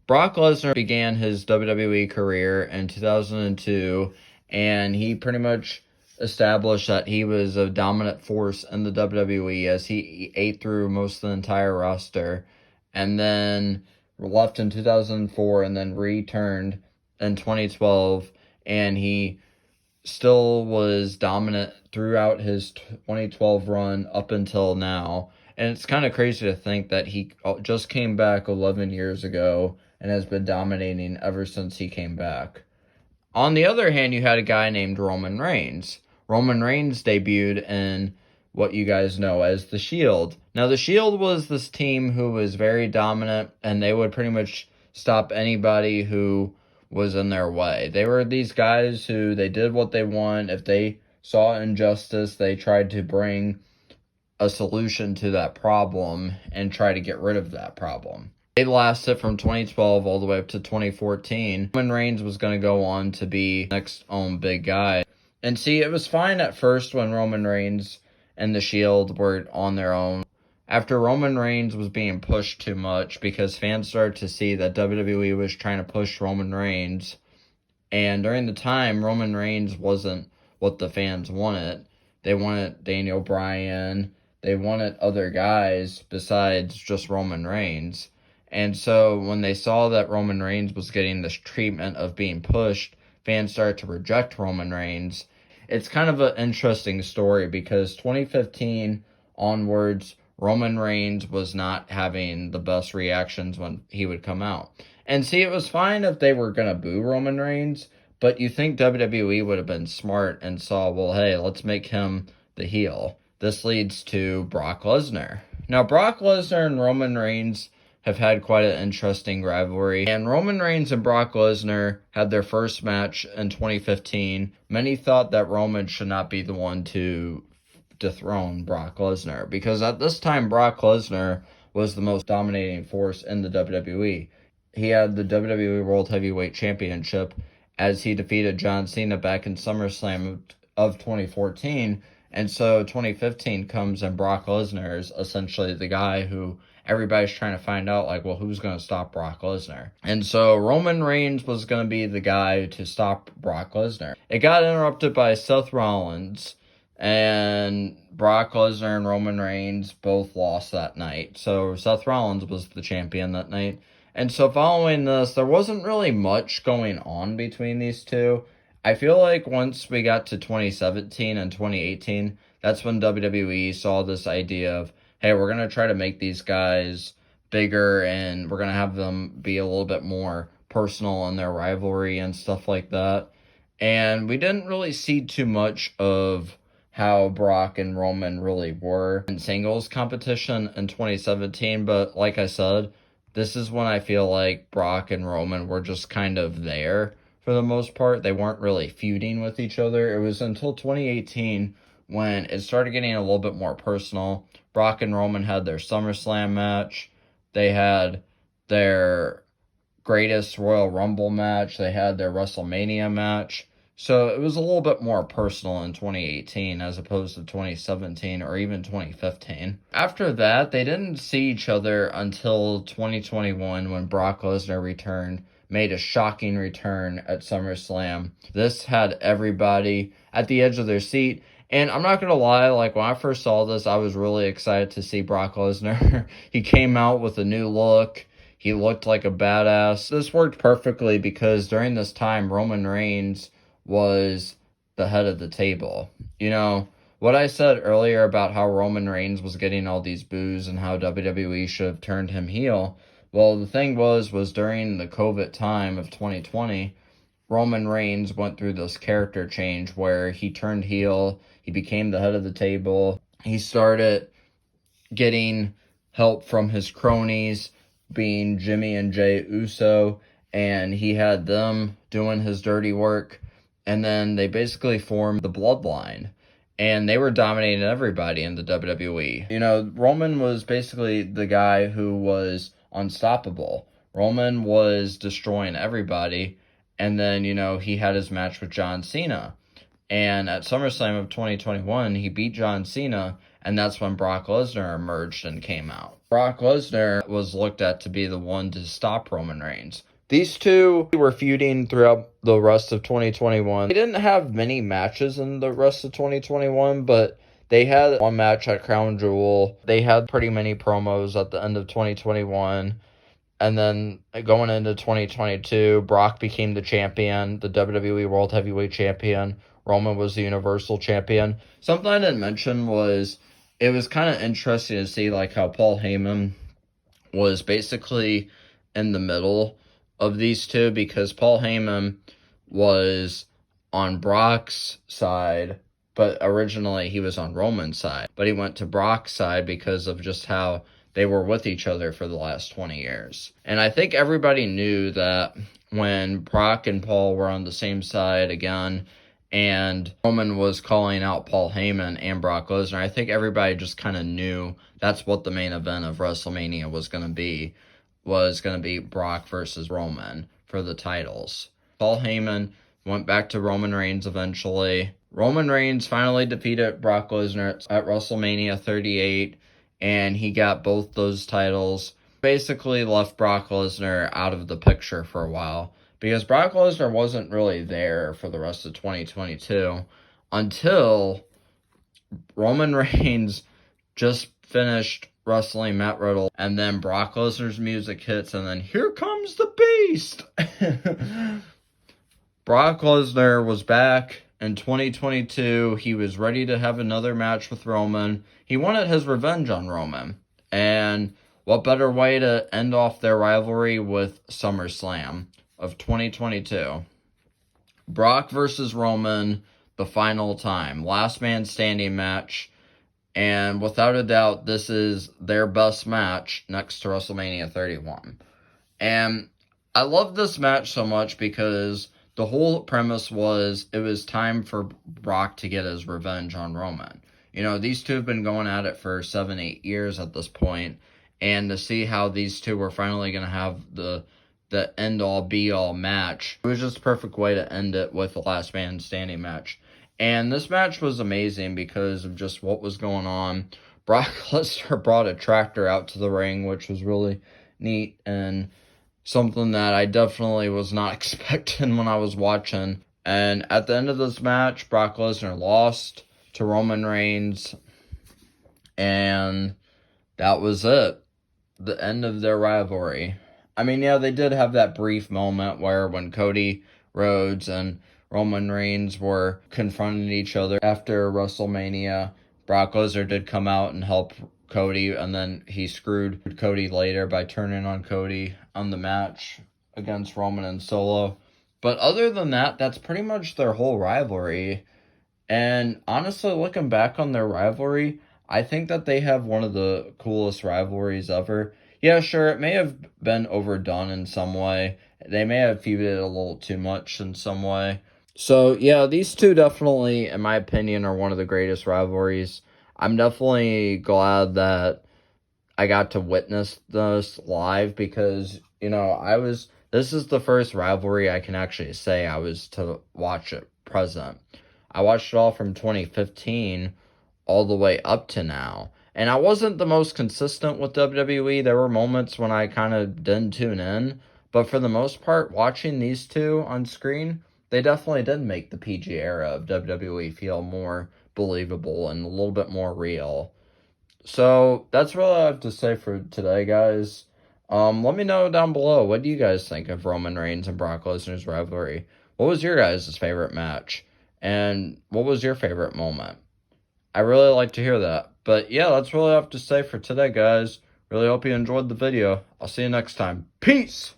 Brock Lesnar began his WWE career in 2002, and he pretty much established that he was a dominant force in the WWE as he ate through most of the entire roster, and then left in 2004 and then returned in 2012, and he still was dominant throughout his 2012 run up until now. And it's kind of crazy to think that he just came back 11 years ago and has been dominating ever since he came back. On the other hand, you had a guy named Roman Reigns. Roman Reigns debuted in what you guys know as The Shield. Now, The Shield was this team who was very dominant, and they would pretty much stop anybody who was in their way. They were these guys who they did what they want. If they saw injustice, they tried to bring a solution to that problem and try to get rid of that problem. They lasted from 2012 all the way up to 2014. Roman Reigns was going to go on to be next own big guy. And see, it was fine at first when Roman Reigns and The Shield were on their own. After Roman Reigns was being pushed too much because fans started to see that WWE was trying to push Roman Reigns. And during the time, Roman Reigns wasn't what the fans wanted. They wanted Daniel Bryan. They wanted other guys besides just Roman Reigns. And so when they saw that Roman Reigns was getting this treatment of being pushed, fans started to reject Roman Reigns. It's kind of an interesting story because 2015 onwards, Roman Reigns was not having the best reactions when he would come out. And see, it was fine if they were going to boo Roman Reigns, but you think WWE would have been smart and saw, well, hey, let's make him the heel. This leads to Brock Lesnar. Now, Brock Lesnar and Roman Reigns have had quite an interesting rivalry. And Roman Reigns and Brock Lesnar had their first match in 2015. Many thought that Roman should not be the one to dethrone Brock Lesnar, because at this time, Brock Lesnar was the most dominating force in the WWE. He had the WWE World Heavyweight Championship as he defeated John Cena back in SummerSlam of 2014. And so 2015 comes and Brock Lesnar is essentially the guy who everybody's trying to find out, like, well, who's going to stop Brock Lesnar? And so Roman Reigns was going to be the guy to stop Brock Lesnar. It got interrupted by Seth Rollins, and Brock Lesnar and Roman Reigns both lost that night. So Seth Rollins was the champion that night. And so following this, there wasn't really much going on between these two. I feel like once we got to 2017 and 2018, that's when WWE saw this idea of, hey, we're going to try to make these guys bigger and we're going to have them be a little bit more personal in their rivalry and stuff like that. And we didn't really see too much of how Brock and Roman really were in singles competition in 2017. But like I said, this is when I feel like Brock and Roman were just kind of there for the most part. They weren't really feuding with each other. It was until 2018 when it started getting a little bit more personal. Brock and Roman had their SummerSlam match. They had their Greatest Royal Rumble match. They had their WrestleMania match. So it was a little bit more personal in 2018 as opposed to 2017 or even 2015. After that, they didn't see each other until 2021 when Brock Lesnar returned, made a shocking return at SummerSlam. This had everybody at the edge of their seat. And I'm not going to lie, like when I first saw this, I was really excited to see Brock Lesnar. He came out with a new look. He looked like a badass. This worked perfectly because during this time, Roman Reigns was the head of the table. You know, what I said earlier about how Roman Reigns was getting all these boos and how WWE should have turned him heel. Well, the thing was during the COVID time of 2020, Roman Reigns went through this character change where he turned heel. He became the head of the table. He started getting help from his cronies, being Jimmy and Jey Uso, and he had them doing his dirty work. And then they basically formed the Bloodline, and they were dominating everybody in the WWE. You know, Roman was basically the guy who was unstoppable. Roman was destroying everybody, and then, you know, he had his match with John Cena. And at SummerSlam of 2021, he beat John Cena, and that's when Brock Lesnar emerged and came out. Brock Lesnar was looked at to be the one to stop Roman Reigns. These two were feuding throughout the rest of 2021. They didn't have many matches in the rest of 2021, but they had one match at Crown Jewel. They had pretty many promos at the end of 2021. And then going into 2022, Brock became the champion, the WWE World Heavyweight Champion. Roman was the Universal Champion. Something I didn't mention was it was kind of interesting to see like how Paul Heyman was basically in the middle of these two, because Paul Heyman was on Brock's side, but originally he was on Roman's side. But he went to Brock's side because of just how they were with each other for the last 20 years. And I think everybody knew that when Brock and Paul were on the same side again, and Roman was calling out Paul Heyman and Brock Lesnar, I think everybody just kind of knew that's what the main event of WrestleMania was going to be Brock versus Roman for the titles. Paul Heyman went back to Roman Reigns eventually. Roman Reigns finally defeated Brock Lesnar at WrestleMania 38, and he got both those titles. Basically left Brock Lesnar out of the picture for a while, because Brock Lesnar wasn't really there for the rest of 2022 until Roman Reigns just finished wrestling Matt Riddle, and then Brock Lesnar's music hits, and then here comes the beast! Brock Lesnar was back in 2022. He was ready to have another match with Roman. He wanted his revenge on Roman. And what better way to end off their rivalry with SummerSlam of 2022. Brock versus Roman, the final time. Last man standing match. And without a doubt, this is their best match next to WrestleMania 31. And I love this match so much because the whole premise was it was time for Brock to get his revenge on Roman. You know, these two have been going at it for 7-8 years at this point, and to see how these two were finally going to have the end-all, be-all match, it was just a perfect way to end it with the last man standing match. And this match was amazing because of just what was going on. Brock Lesnar brought a tractor out to the ring, which was really neat and something that I definitely was not expecting when I was watching. And at the end of this match, Brock Lesnar lost to Roman Reigns. And that was it. The end of their rivalry. I mean, yeah, they did have that brief moment where when Cody Rhodes and Roman Reigns were confronting each other after WrestleMania, Brock Lesnar did come out and help Cody, and then he screwed Cody later by turning on Cody on the match against Roman and Solo. But other than that, that's pretty much their whole rivalry. And honestly, looking back on their rivalry, I think that they have one of the coolest rivalries ever. Yeah, sure, it may have been overdone in some way. They may have feuded a little too much in some way. So, yeah, these two definitely, in my opinion, are one of the greatest rivalries. I'm definitely glad that I got to witness this live because, you know, this is the first rivalry I can actually say I was to watch it present. I watched it all from 2015 all the way up to now. And I wasn't the most consistent with WWE. There were moments when I kind of didn't tune in. But for the most part, watching these two on screen, they definitely did make the PG era of WWE feel more believable and a little bit more real. So that's really all I have to say for today, guys. Let me know down below, what do you guys think of Roman Reigns and Brock Lesnar's rivalry? What was your guys' favorite match? And what was your favorite moment? I really like to hear that. But yeah, that's really all I have to say for today, guys. Really hope you enjoyed the video. I'll see you next time. Peace!